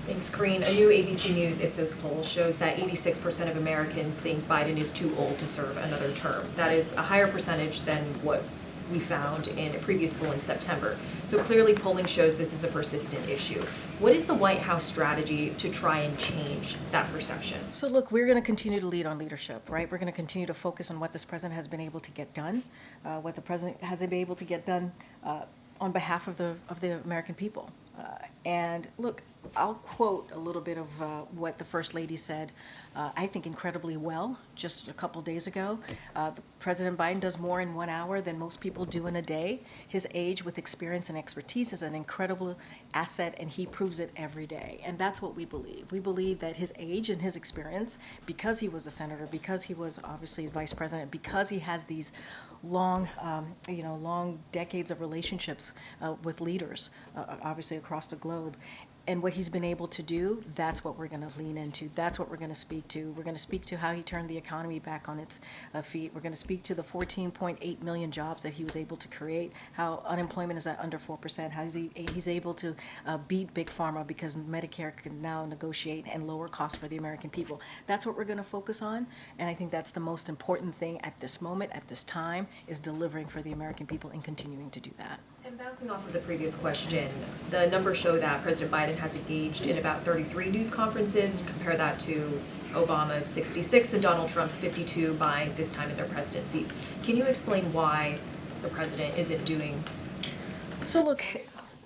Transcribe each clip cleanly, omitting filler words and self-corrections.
Thanks, Karine. A new ABC News Ipsos poll shows that 86% of Americans think Biden is too old to serve another term. That is a higher percentage than what we found in a previous poll in September. So clearly polling shows this is a persistent issue. What is the White House strategy to try and change that perception? So look, we're going to continue to lead on leadership, right? We're going to continue to focus on what this president has been able to get done, what the president has been able to get done on behalf of the American people. And look, I'll quote a little bit of what the First Lady said, I think incredibly well, just a couple days ago. President Biden does more in 1 hour than most people do in a day. His age with experience and expertise is an incredible asset, and he proves it every day. And that's what we believe. We believe that his age and his experience, because he was a senator, because he was obviously vice president, because he has these long decades of relationships with leaders, obviously across the globe, and what he's been able to do, that's what we're going to lean into. That's what we're going to speak to. We're going to speak to how he turned the economy back on its feet. We're going to speak to the 14.8 million jobs that he was able to create, how unemployment is at under 4%, how he's able to beat Big Pharma because Medicare can now negotiate and lower costs for the American people. That's what we're going to focus on, and I think that's the most important thing at this moment, at this time, is delivering for the American people and continuing to do that. And bouncing off of the previous question, the numbers show that President Biden has engaged in about 33 news conferences. Compare that to Obama's 66 and Donald Trump's 52 by this time in their presidencies. Can you explain why the president isn't doing? So look,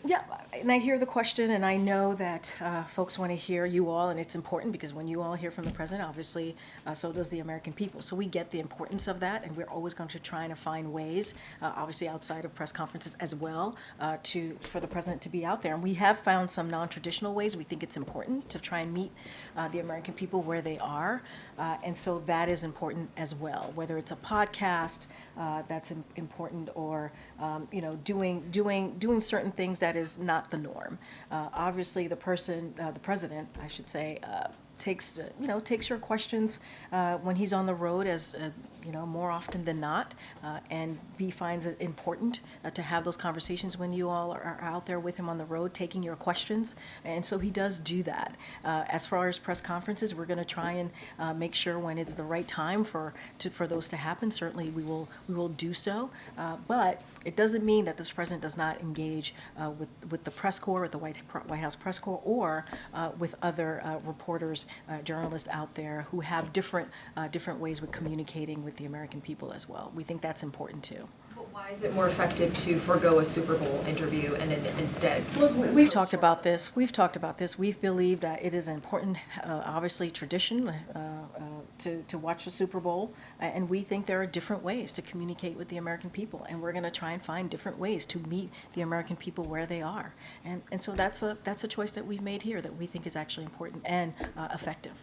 yeah, and I hear the question, and I know that folks want to hear you all, and it's important because when you all hear from the president, obviously, so does the American people. So we get the importance of that, and we're always going to try to find ways, obviously outside of press conferences as well, for the president to be out there. And we have found some non-traditional ways. We think it's important to try and meet the American people where they are, and so that is important as well. Whether it's a podcast that's important, or doing certain things that is not the norm. Obviously, the president, I should say, takes your questions when he's on the road as more often than not, and he finds it important to have those conversations when you all are out there with him on the road, taking your questions, and so he does do that. As far as press conferences, we're going to try and make sure when it's the right time for those to happen. Certainly, we will do so, but it doesn't mean that this president does not engage with the press corps, with the White House press corps, or with other reporters, journalists out there who have different ways with communicating with the American people as well. We think that's important too. But why is it more effective to forego a Super Bowl interview and instead? Look, we've talked about this. We believe that it is an important, obviously, tradition to watch the Super Bowl, and we think there are different ways to communicate with the American people, and we're going to try and find different ways to meet the American people where they are, and so that's a choice that we've made here that we think is actually important and effective.